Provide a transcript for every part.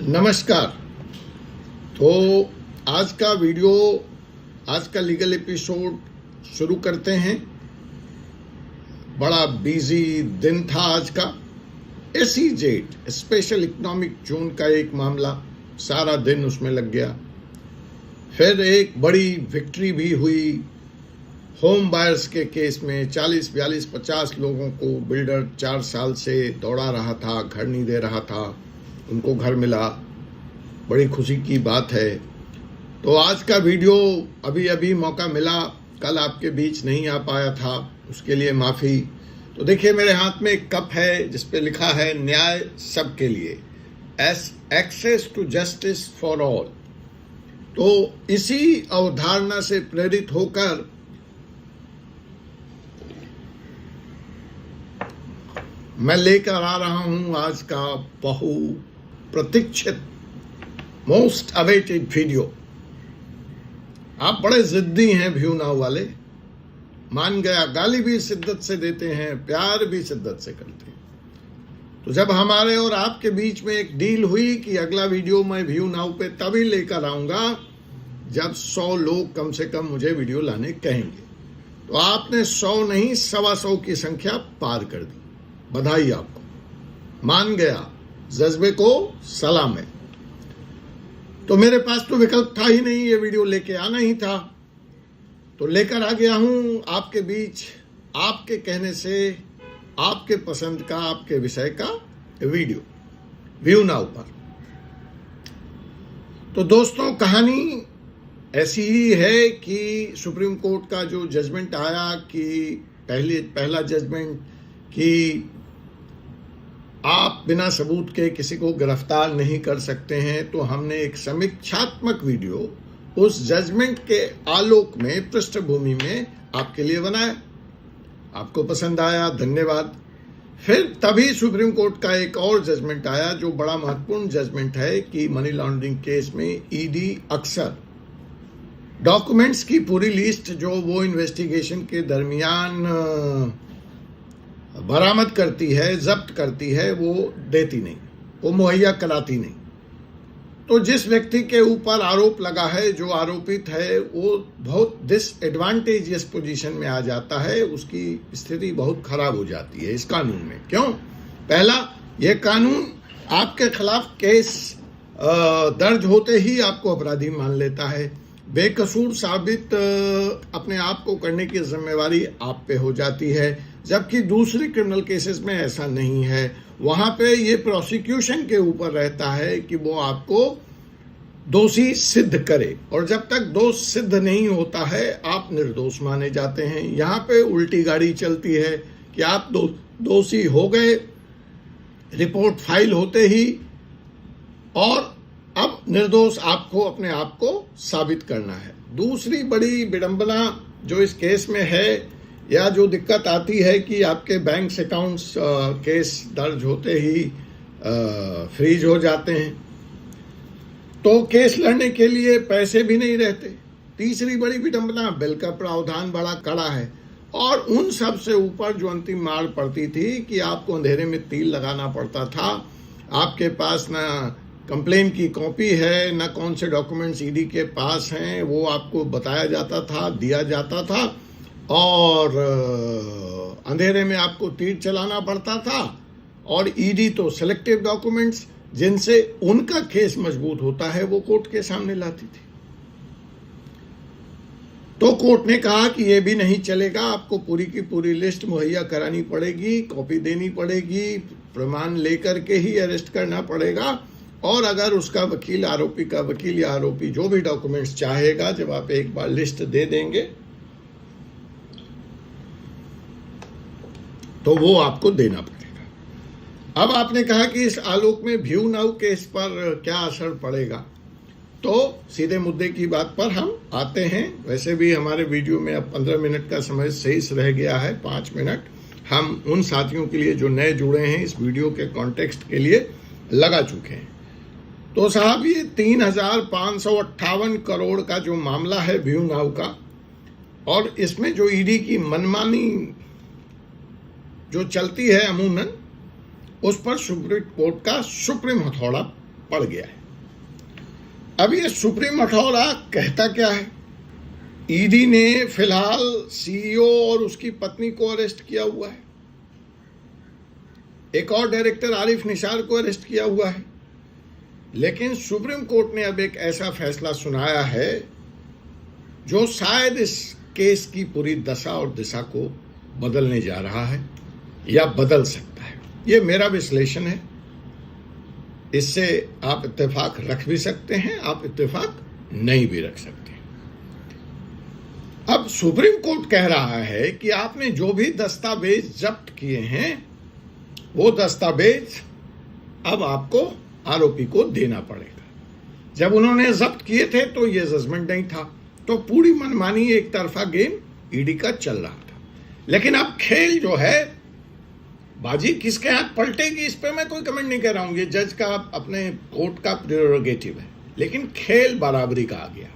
नमस्कार। तो आज का वीडियो, आज का लीगल एपिसोड शुरू करते हैं। बड़ा बिजी दिन था आज का। SEZ स्पेशल इकोनॉमिक जोन का एक मामला, सारा दिन उसमें लग गया। फिर एक बड़ी विक्ट्री भी हुई होम बायर्स के केस में। 40, 42, 50 लोगों को बिल्डर 4 साल से दौड़ा रहा था, घर नहीं दे रहा था, उनको घर मिला। बड़ी खुशी की बात है। तो आज का वीडियो अभी मौका मिला, कल आपके बीच नहीं आ पाया था, उसके लिए माफ़ी। तो देखिए, मेरे हाथ में एक कप है जिस पे लिखा है न्याय सबके लिए, access to justice for all. तो इसी अवधारणा से प्रेरित होकर मैं लेकर आ रहा हूं आज का बहु प्रतीक्षित मोस्ट अवेटेड वीडियो। आप बड़े जिद्दी हैं व्यू नाउ वाले, मान गया। गाली भी शिद्दत से देते हैं, प्यार भी शिद्दत से करते हैं। तो जब हमारे और आपके बीच में एक डील हुई कि अगला वीडियो मैं व्यू नाउ पे तभी लेकर आऊंगा जब 100 लोग कम से कम मुझे वीडियो लाने कहेंगे। तो आपने 100 नहीं 125 की संख्या पार कर दी, बधाई आपको। मान गया, जज्बे को सलाम है। तो मेरे पास तो विकल्प था ही नहीं, ये वीडियो लेके आना ही था। तो लेकर आ गया हूं आपके बीच, आपके कहने से, आपके पसंद का, आपके विषय का वीडियो व्यू नाउ पर। तो दोस्तों, कहानी ऐसी ही है कि सुप्रीम कोर्ट का जो जजमेंट आया कि पहला जजमेंट कि आप बिना सबूत के किसी को गिरफ्तार नहीं कर सकते हैं, तो हमने एक समीक्षात्मक वीडियो उस जजमेंट के आलोक में, पृष्ठभूमि में आपके लिए बनाया। आपको पसंद आया, धन्यवाद। फिर तभी सुप्रीम कोर्ट का एक और जजमेंट आया जो बड़ा महत्वपूर्ण जजमेंट है कि मनी लॉन्ड्रिंग केस में ईडी अक्सर डॉक्यूमेंट्स की पूरी लिस्ट जो वो इन्वेस्टिगेशन के दरमियान बरामद करती है, जब्त करती है, वो देती नहीं, वो मुहैया कराती नहीं। तो जिस व्यक्ति के ऊपर आरोप लगा है, जो आरोपित है, वो बहुत डिसएडवांटेजियस पोजीशन में आ जाता है, उसकी स्थिति बहुत खराब हो जाती है इस कानून में। क्यों? पहला, ये कानून आपके खिलाफ केस दर्ज होते ही आपको अपराधी मान लेता है। बेकसूर साबित अपने आप को करने की जिम्मेवारी आप पे हो जाती है, जबकि दूसरे क्रिमिनल केसेस में ऐसा नहीं है। वहां पे ये प्रोसिक्यूशन के ऊपर रहता है कि वो आपको दोषी सिद्ध करे, और जब तक दोष सिद्ध नहीं होता है आप निर्दोष माने जाते हैं। यहाँ पे उल्टी गाड़ी चलती है कि आप दोषी हो गए रिपोर्ट फाइल होते ही, और अब निर्दोष आपको अपने आप को साबित करना है। दूसरी बड़ी विडंबना जो इस केस में है, या जो दिक्कत आती है, कि आपके बैंक अकाउंट्स केस दर्ज होते ही फ्रीज हो जाते हैं, तो केस लड़ने के लिए पैसे भी नहीं रहते। तीसरी बड़ी विडंबना, बिल का प्रावधान बड़ा कड़ा है, और उन सब से ऊपर जो अंतिम मार पड़ती थी कि आपको अंधेरे में तीर लगाना पड़ता था। आपके पास ना कंप्लेन की कॉपी है, ना कौन से डॉक्यूमेंट्स ईडी के पास हैं, वो आपको बताया जाता था, दिया जाता था, और अंधेरे में आपको तीर चलाना पड़ता था। और ईडी तो सिलेक्टिव डॉक्यूमेंट्स जिनसे उनका केस मजबूत होता है वो कोर्ट के सामने लाती थी। तो कोर्ट ने कहा कि ये भी नहीं चलेगा, आपको पूरी की पूरी लिस्ट मुहैया करानी पड़ेगी, कॉपी देनी पड़ेगी, प्रमाण लेकर के ही अरेस्ट करना पड़ेगा। और अगर उसका वकील, आरोपी का वकील या आरोपी जो भी डॉक्यूमेंट्स चाहेगा, जब आप एक बार लिस्ट दे देंगे तो वो आपको देना पड़ेगा। अब आपने कहा कि इस आलोक में व्यू नाउ केस पर क्या असर पड़ेगा, तो सीधे मुद्दे की बात पर हम आते हैं। वैसे भी हमारे वीडियो में अब 15 मिनट का समय शेष रह गया है, 5 मिनट हम उन साथियों के लिए जो नए जुड़े हैं इस वीडियो के कॉन्टेक्स्ट के लिए लगा चुके हैं। तो साहब, ये 3,558 करोड़ का जो मामला है व्यू नाउ का, और इसमें जो ईडी की मनमानी जो चलती है अमूमन, उस पर सुप्रीम कोर्ट का सुप्रीम हथौड़ा पड़ गया है। अब ये सुप्रीम अथॉरिटी कहता क्या है? ईडी ने फिलहाल सीईओ और उसकी पत्नी को अरेस्ट किया हुआ है, एक और डायरेक्टर आरिफ निसार को अरेस्ट किया हुआ है। लेकिन सुप्रीम कोर्ट ने अब एक ऐसा फैसला सुनाया है जो शायद इस केस की पूरी दशा और दिशा को बदलने जा रहा है या बदल सकता है। ये मेरा विश्लेषण है। इससे आप इत्तेफाक रख भी सकते हैं, आप इत्तेफाक नहीं भी रख सकते। अब सुप्रीम कोर्ट कह रहा है कि आपने जो भी दस्तावेज जब्त किए हैं वो दस्तावेज अब आपको आरोपी को देना पड़ेगा। जब उन्होंने जब्त किए थे तो ये जजमेंट नहीं था, तो पूरी मनमानी एक तरफा गेम ईडी का चल रहा था। लेकिन अब खेल जो है, बाजी किसके हाथ पलटेगी इस पे मैं कोई कमेंट नहीं कर रहा हूं, ये जज का अपने कोर्ट का प्रेरोगेटिव है। लेकिन खेल बराबरी का आ गया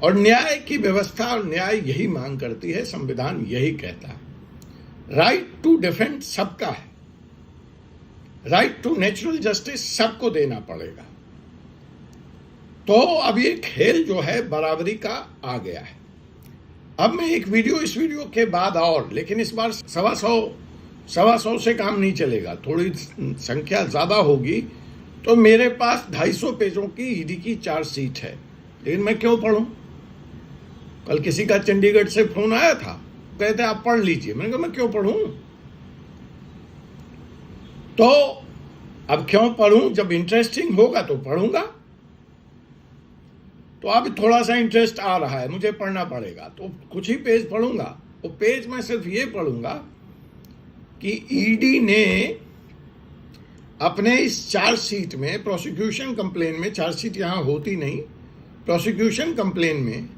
और न्याय की व्यवस्था और न्याय यही मांग करती है, संविधान यही कहता है। राइट टू डिफेंड सबका है, राइट टू नेचुरल जस्टिस सबको देना पड़ेगा। तो अब ये खेल जो है बराबरी का आ गया है। अब मैं एक वीडियो, इस वीडियो के बाद और, लेकिन इस बार 125 से काम नहीं चलेगा, थोड़ी संख्या ज्यादा होगी। तो मेरे पास 250 पेजों की ईडी की चार्जशीट है, लेकिन मैं क्यों पढ़ूं? कल किसी का चंडीगढ़ से फोन आया था, कहते आप पढ़ लीजिए। मैंने कहा मैं क्यों पढ़ूं? तो अब क्यों पढ़ूं? जब इंटरेस्टिंग होगा तो पढ़ूंगा। तो अब थोड़ा सा इंटरेस्ट आ रहा है, मुझे पढ़ना पड़ेगा, तो कुछ ही पेज पढ़ूंगा। तो पेज में सिर्फ ये पढ़ूंगा कि ईडी ने अपने इस चार्जशीट में, प्रोसिक्यूशन कंप्लेन में, चार्जशीट यहां होती नहीं, प्रोसिक्यूशन कंप्लेन में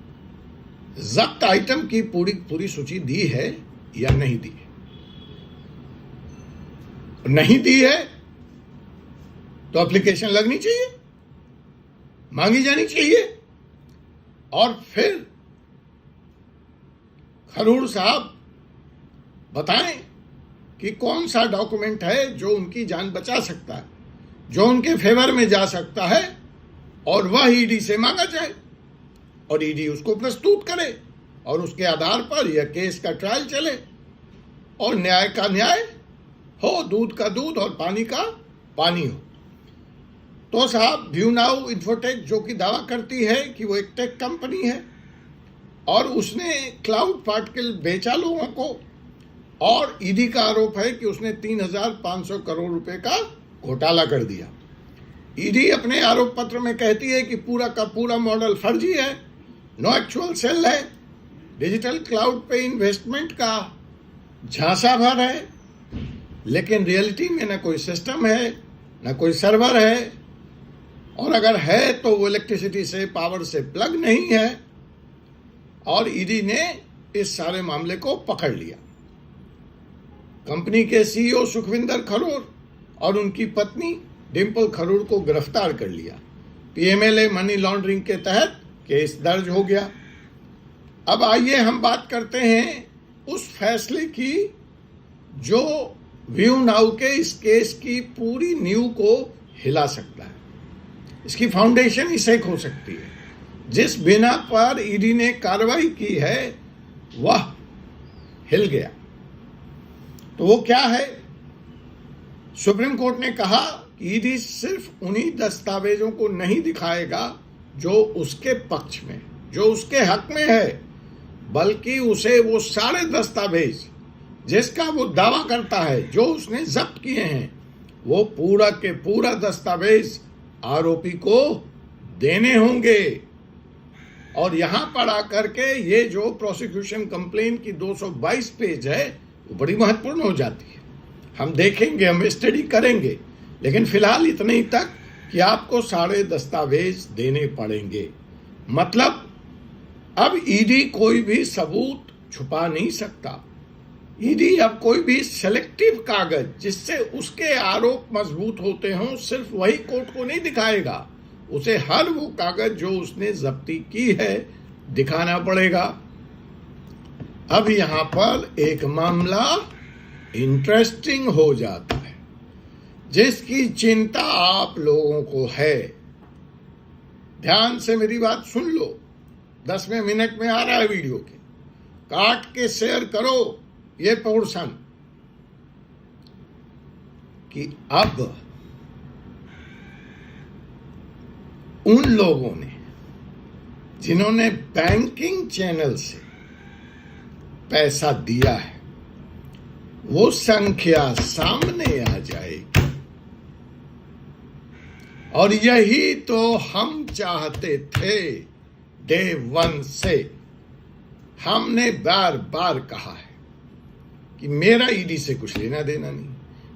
जब्त आइटम की पूरी सूची दी है या नहीं दी है। नहीं दी है तो एप्लीकेशन लगनी चाहिए, मांगी जानी चाहिए, और फिर खरूड़ साहब बताएं कि कौन सा डॉक्यूमेंट है जो उनकी जान बचा सकता है, जो उनके फेवर में जा सकता है, और वह ईडी से मांगा जाए और ईडी उसको प्रस्तुत करे और उसके आधार पर यह केस का ट्रायल चले और न्याय का न्याय हो, दूध का दूध और पानी का पानी हो। तो साहब, व्यू नाउ इन्फोटेक जो कि दावा करती है कि वो एक टेक कंपनी है और उसने क्लाउड पार्टिकल बेचा लोगों को, और ईडी का आरोप है कि उसने 3,500 करोड़ रुपए का घोटाला कर दिया। ईडी अपने आरोप पत्र में कहती है कि पूरा का पूरा मॉडल फर्जी है, नो एक्चुअल सेल है, डिजिटल क्लाउड पे इन्वेस्टमेंट का झांसा भर है, लेकिन रियलिटी में न कोई सिस्टम है, न कोई सर्वर है, और अगर है तो वो इलेक्ट्रिसिटी से, पावर से प्लग नहीं है। और ईडी ने इस सारे मामले को पकड़ लिया। कंपनी के सीईओ सुखविंदर खरूड़ और उनकी पत्नी डिंपल खरूड़ को गिरफ्तार कर लिया। पीएमएलए मनी लॉन्ड्रिंग के तहत केस दर्ज हो गया। अब आइए हम बात करते हैं उस फैसले की जो व्यू नाउ के इस केस की पूरी नींव को हिला सकता है। इसकी फाउंडेशन ही सेक हो सकती है। जिस बिना पर ईडी ने कार्रवाई की है वह हिल गया। तो वो क्या है? सुप्रीम कोर्ट ने कहा कि ईडी सिर्फ उन्हीं दस्तावेजों को नहीं दिखाएगा जो उसके पक्ष में, जो उसके हक में है, बल्कि उसे वो सारे दस्तावेज जिसका वो दावा करता है, जो उसने जब्त किए हैं, वो पूरा के पूरा दस्तावेज आरोपी को देने होंगे। और यहां पर आकर के ये जो प्रोसिक्यूशन कंप्लेन की 222 पेज है वो बड़ी महत्वपूर्ण हो जाती है। हम देखेंगे, हम स्टडी करेंगे, लेकिन फिलहाल इतने ही तक कि आपको सारे दस्तावेज देने पड़ेंगे। मतलब अब ईडी कोई भी सबूत छुपा नहीं सकता। ईडी अब कोई भी सेलेक्टिव कागज जिससे उसके आरोप मजबूत होते हों सिर्फ वही कोर्ट को नहीं दिखाएगा, उसे हर वो कागज जो उसने जब्ती की है दिखाना पड़ेगा। अब यहां पर एक मामला इंटरेस्टिंग हो जाता है। जिसकी चिंता आप लोगों को है, ध्यान से मेरी बात सुन लो। 10वें मिनट में आ रहा है वीडियो के, काट के शेयर करो ये पोर्शन कि अब उन लोगों ने जिन्होंने बैंकिंग चैनल से पैसा दिया है वो संख्या सामने आ जाएगी। और यही तो हम चाहते थे डे 1 से। हमने बार बार कहा है कि मेरा ईडी से कुछ लेना देना नहीं,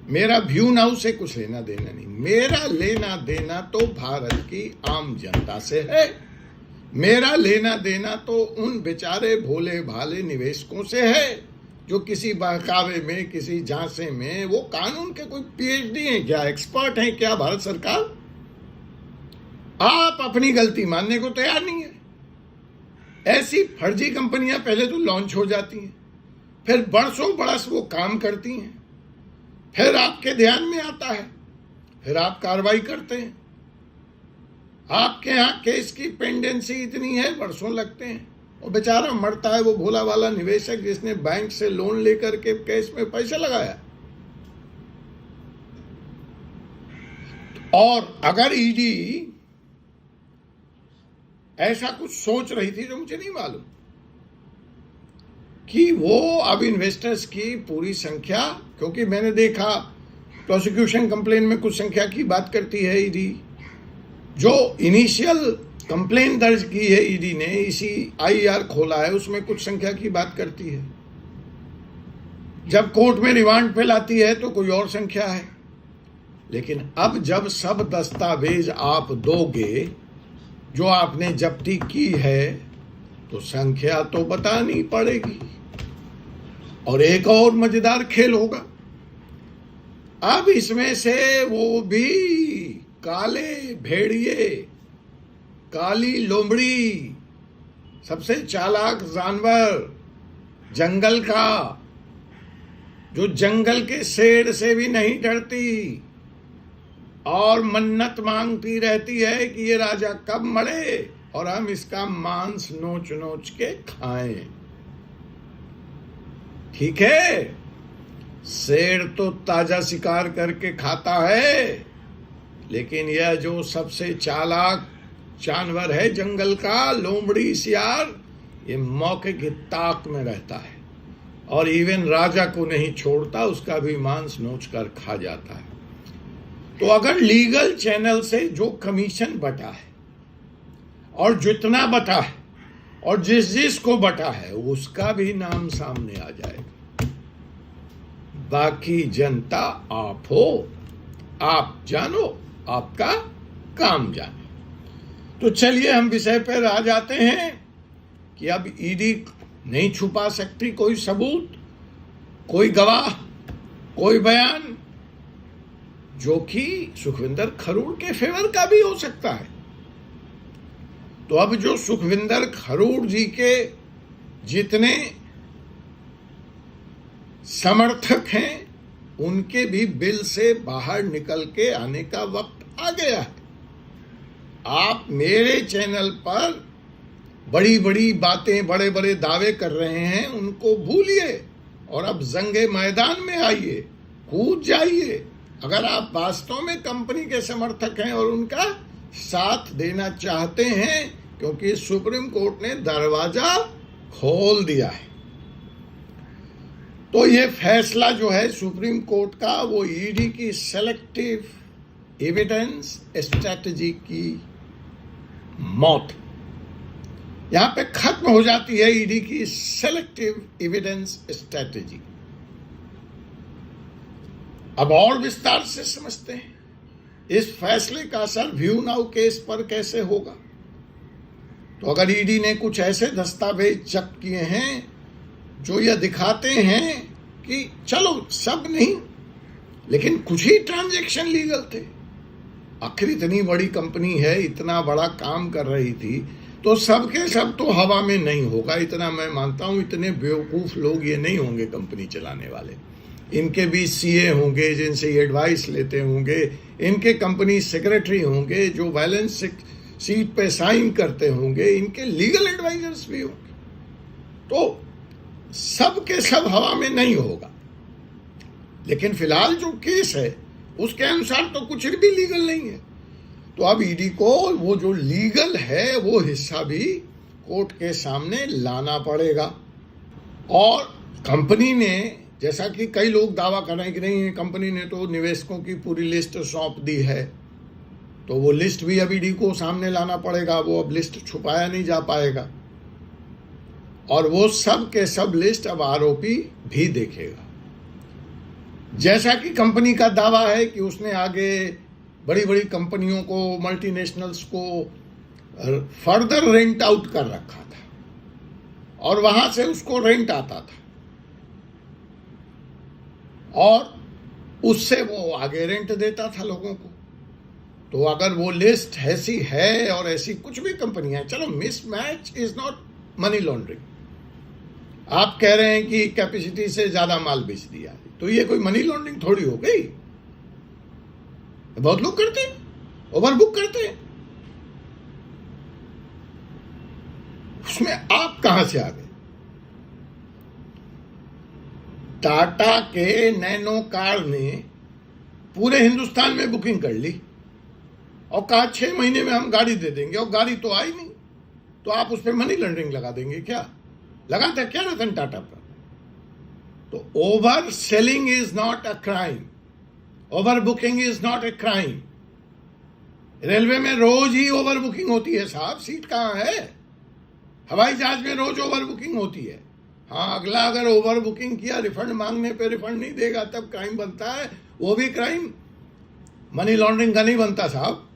मेरा व्यू नाउ से कुछ लेना देना नहीं, मेरा लेना देना तो भारत की आम जनता से है। मेरा लेना देना तो उन बेचारे भोले भाले निवेशकों से है जो किसी बहकावे में, किसी झांसे में, वो कानून के कोई पीएचडी हैं क्या, एक्सपर्ट हैं क्या भारत सरकार? आप अपनी गलती मानने को तैयार नहीं है। ऐसी फर्जी कंपनियां पहले तो लॉन्च हो जाती हैं, फिर बरसों बरस वो काम करती हैं, फिर आपके ध्यान में आता है, फिर आप कार्रवाई करते हैं। आपके यहां केस की पेंडेंसी इतनी है, वर्षों लगते हैं, और बेचारा मरता है वो भोला वाला निवेशक जिसने बैंक से लोन लेकर के केस में पैसा लगाया। और अगर ईडी ऐसा कुछ सोच रही थी जो मुझे नहीं मालूम कि वो अब इन्वेस्टर्स की पूरी संख्या, क्योंकि मैंने देखा प्रोसिक्यूशन कंप्लेन में कुछ संख्या की बात करती है ईडी, जो इनिशियल कंप्लेन दर्ज की है ईडी ने, इसी आईआर खोला है उसमें कुछ संख्या की बात करती है। जब कोर्ट में रिमांड पे लाती है तो कोई और संख्या है। लेकिन अब जब सब दस्तावेज आप दोगे जो आपने जब्ती की है तो संख्या तो बतानी पड़ेगी। और एक और मजेदार खेल होगा, अब इसमें से वो भी काले भेड़िए, काली लोमड़ी, सबसे चालाक जानवर जंगल का, जो जंगल के शेर से भी नहीं डरती और मन्नत मांगती रहती है कि ये राजा कब मरे और हम इसका मांस नोच नोच के खाएं। ठीक है, शेर तो ताजा शिकार करके खाता है, लेकिन यह जो सबसे चालाक जानवर है जंगल का, लोमड़ी सियार, ये मौके की ताक में रहता है और इवन राजा को नहीं छोड़ता, उसका भी मांस नोच कर खा जाता है। तो अगर लीगल चैनल से जो कमीशन बटा है और जितना बटा है और जिस जिस को बटा है उसका भी नाम सामने आ जाएगा। बाकी जनता आप हो, आप जानो, आपका काम जाने। तो चलिए हम विषय पर आ जाते हैं कि अब ईडी नहीं छुपा सकती कोई सबूत, कोई गवाह, कोई बयान जो कि सुखविंदर खरूड़ के फेवर का भी हो सकता है। तो अब जो सुखविंदर खरूड़ जी के जितने समर्थक हैं उनके भी बिल से बाहर निकल के आने का वक्त आ गया है। आप मेरे चैनल पर बड़ी बड़ी बातें, बड़े बड़े दावे कर रहे हैं, उनको भूलिए और अब जंगे मैदान में आइए, कूद जाइए। अगर आप वास्तव में कंपनी के समर्थक हैं और उनका साथ देना चाहते हैं, क्योंकि सुप्रीम कोर्ट ने दरवाजा खोल दिया है। तो ये फैसला जो है सुप्रीम कोर्ट का, वो ईडी की सेलेक्टिव एविडेंस स्ट्रैटेजी की मौत, यहां पे खत्म हो जाती है ईडी की सेलेक्टिव एविडेंस स्ट्रैटेजी। अब और विस्तार से समझते हैं इस फैसले का असर व्यू नाउ केस पर कैसे होगा। तो अगर ईडी ने कुछ ऐसे दस्तावेज जब्त किए हैं जो यह दिखाते हैं कि चलो सब नहीं, लेकिन कुछ ही ट्रांजैक्शन लीगल थे, आखिर इतनी बड़ी कंपनी है, इतना बड़ा काम कर रही थी, तो सब के सब तो हवा में नहीं होगा, इतना मैं मानता हूं। इतने बेवकूफ लोग ये नहीं होंगे कंपनी चलाने वाले। इनके भी सीए होंगे जिनसे ये एडवाइस लेते होंगे, इनके कंपनी सेक्रेटरी होंगे जो बैलेंस शीट पे साइन करते होंगे, इनके लीगल एडवाइजर्स भी होंगे। तो सब के सब हवा में नहीं होगा, लेकिन फिलहाल जो केस है उसके अनुसार तो कुछ भी लीगल नहीं है। तो अब ईडी को वो जो लीगल है वो हिस्सा भी कोर्ट के सामने लाना पड़ेगा। और कंपनी ने, जैसा कि कई लोग दावा कर रहे हैं कि नहीं, कंपनी ने तो निवेशकों की पूरी लिस्ट सौंप दी है, तो वो लिस्ट भी अब ईडी को सामने लाना पड़ेगा। वो अब लिस्ट छुपाया नहीं जा पाएगा, और वो सब के सब लिस्ट अब आरोपी भी देखेगा। जैसा कि कंपनी का दावा है कि उसने आगे बड़ी बड़ी कंपनियों को, मल्टीनेशनल्स को फर्दर रेंट आउट कर रखा था, और वहां से उसको रेंट आता था, और उससे वो आगे रेंट देता था लोगों को। तो अगर वो लिस्ट ऐसी है और ऐसी कुछ भी कंपनियां, चलो mismatch is not money laundering, आप कह रहे हैं कि कैपेसिटी से ज्यादा माल बेच दिया, तो ये कोई मनी लॉन्ड्रिंग थोड़ी हो गई। बहुत लोग करते हैं, ओवरबुक करते हैं, उसमें आप कहां से आ गए? टाटा के नैनो कार ने पूरे हिंदुस्तान में बुकिंग कर ली और कहा 6 महीने में हम गाड़ी दे देंगे, और गाड़ी तो आई नहीं, तो आप उस पर मनी लॉन्ड्रिंग लगा देंगे क्या? लगाता क्या रतन टाटा पर? तो over selling is not a crime, over booking is not a crime. Railway में रोज ही ओवर बुकिंग होती है साहब, सीट कहां है? हवाई जहाज में रोज ओवर बुकिंग होती है। हाँ, अगला अगर ओवर बुकिंग किया, रिफंड मांगने पे रिफंड नहीं देगा, तब क्राइम बनता है, वो भी क्राइम, मनी लॉन्ड्रिंग का नहीं बनता साहब।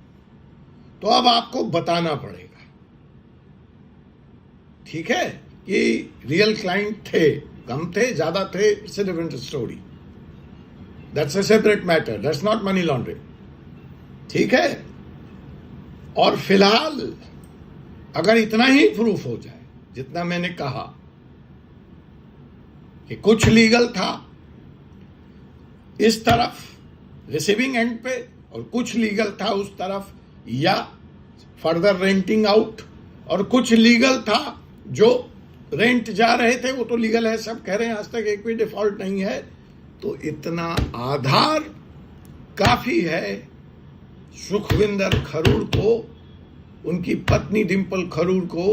तो अब आपको बताना पड़ेगा, ठीक है, कि रियल क्लाइंट थे, कम थे, ज्यादा थे, it's a different story, that's a separate matter, that's not money laundering, ठीक है। और फिलहाल अगर इतना ही प्रूफ हो जाए जितना मैंने कहा कि कुछ लीगल था इस तरफ रिसीविंग एंड पे और कुछ लीगल था उस तरफ, या फर्दर रेंटिंग आउट, और कुछ लीगल था जो रेंट जा रहे थे, वो तो लीगल है, सब कह रहे हैं, आज तक एक भी डिफॉल्ट नहीं है। तो इतना आधार काफी है सुखविंदर खरूड़ को, उनकी पत्नी डिंपल खरूड़ को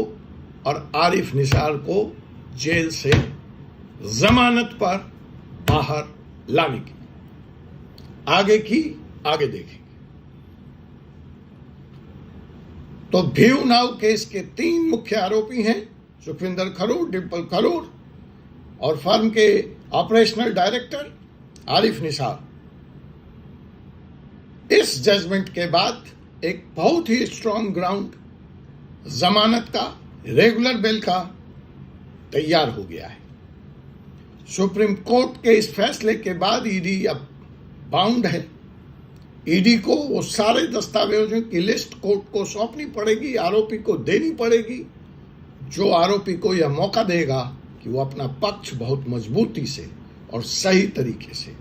और आरिफ निसार को जेल से जमानत पर बाहर लाने की। आगे देखेंगे। तो व्यू नाउ केस के 3 मुख्य आरोपी हैं, सुखविंदर खरूड़, डिंपल खरूड़ और फर्म के ऑपरेशनल डायरेक्टर आरिफ निसार। इस जजमेंट के बाद एक बहुत ही स्ट्रॉन्ग ग्राउंड जमानत का, रेगुलर बेल का तैयार हो गया है। सुप्रीम कोर्ट के इस फैसले के बाद ईडी अब बाउंड है। ईडी को वो सारे दस्तावेजों की लिस्ट कोर्ट को सौंपनी पड़ेगी, आरोपी को देनी पड़ेगी, जो आरोपी को यह मौका देगा कि वो अपना पक्ष बहुत मजबूती से और सही तरीके से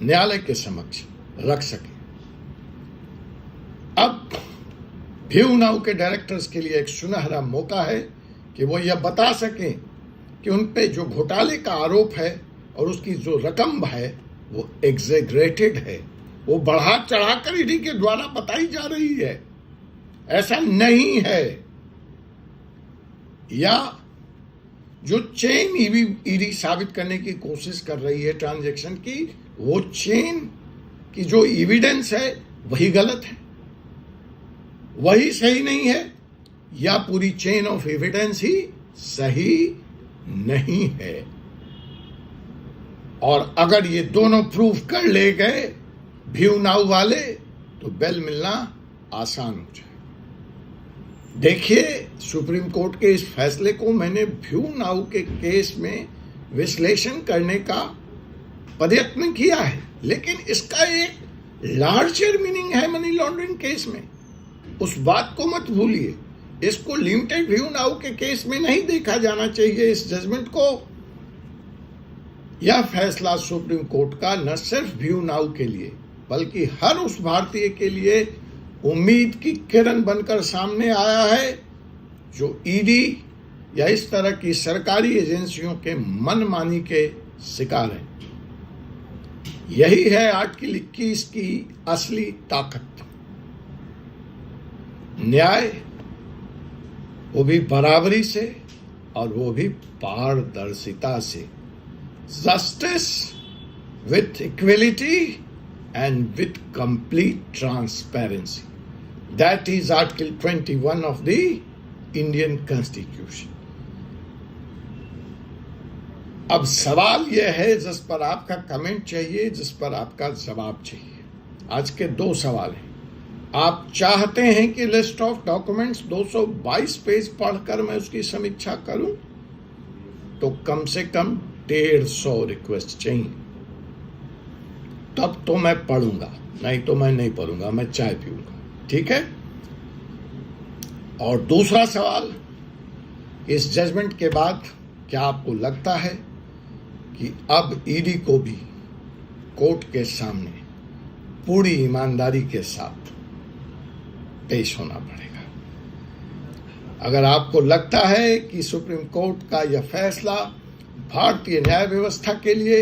न्यायालय के समक्ष रख सके। अब व्यू नाउ के डायरेक्टर्स के लिए एक सुनहरा मौका है कि वो यह बता सकें कि उन पे जो घोटाले का आरोप है और उसकी जो रकम है वो एग्जेगरेटेड है, वो बढ़ा चढ़ाकर ईडी के द्वारा बताई जा रही है, ऐसा नहीं है। या जो चेन ईडी साबित करने की कोशिश कर रही है ट्रांजैक्शन की, वो चेन की जो एविडेंस है वही गलत है, वही सही नहीं है, या पूरी चेन ऑफ एविडेंस ही सही नहीं है। और अगर ये दोनों प्रूफ कर ले गए व्यू नाउ वाले, तो बेल मिलना आसान हो जाए। देखिए, सुप्रीम कोर्ट के इस फैसले को मैंने व्यू नाउ के केस में विश्लेषण करने का प्रयत्न किया है, लेकिन इसका एक लार्जर मीनिंग है मनी लॉन्ड्रिंग केस में, उस बात को मत भूलिए। इसको लिमिटेड व्यू नाउ के केस में नहीं देखा जाना चाहिए। इस जजमेंट को यह फैसला सुप्रीम कोर्ट का न सिर्फ व्यू नाउ के लिए बल्कि हर उस भारतीय के लिए उम्मीद की किरण बनकर सामने आया है जो ईडी या इस तरह की सरकारी एजेंसियों के मनमानी के शिकार हैं। यही है आर्टिकल 21 की असली ताकत। न्याय, वो भी बराबरी से और वो भी पारदर्शिता से। Justice with equality and with complete transparency. That is article 21 of the Indian constitution. अब सवाल यह है जिस पर आपका कमेंट चाहिए, जिस पर आपका जवाब चाहिए। आज के 2 सवाल हैं। आप चाहते हैं कि लिस्ट ऑफ डॉक्यूमेंट्स 222 पेज पढ़कर मैं उसकी समीक्षा करूं, तो कम से कम 150 रिक्वेस्ट चाहिए, तब तो मैं पढ़ूंगा, नहीं तो मैं नहीं पढ़ूंगा, मैं चाय पीऊंगा। ठीक है। और दूसरा सवाल, इस जजमेंट के बाद क्या आपको लगता है कि अब ईडी को भी कोर्ट के सामने पूरी ईमानदारी के साथ पेश होना पड़ेगा? अगर आपको लगता है कि सुप्रीम कोर्ट का यह फैसला भारतीय न्याय व्यवस्था के लिए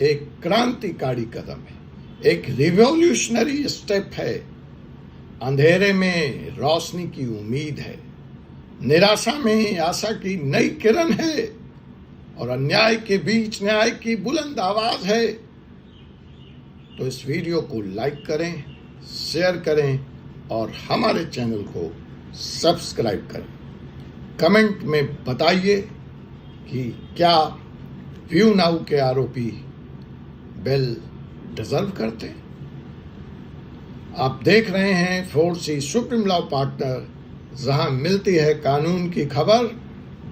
एक क्रांतिकारी कदम है, एक रिवॉल्यूशनरी स्टेप है, अंधेरे में रोशनी की उम्मीद है, निराशा में आशा की नई किरण है और अन्याय के बीच न्याय की बुलंद आवाज है, तो इस वीडियो को लाइक करें, शेयर करें और हमारे चैनल को सब्सक्राइब करें। कमेंट में बताइए कि क्या व्यू नाउ के आरोपी बेल डिजर्व करते हैं। आप देख रहे हैं 4C सुप्रीम लॉ पार्टनर, जहां मिलती है कानून की खबर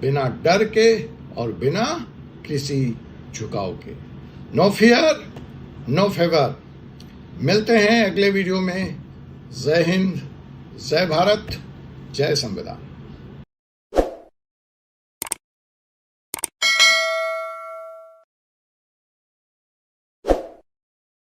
बिना डर के और बिना किसी झुकाव के। No fear, no favour. मिलते हैं अगले वीडियो में। जय हिंद, जय भारत, जय संविधान।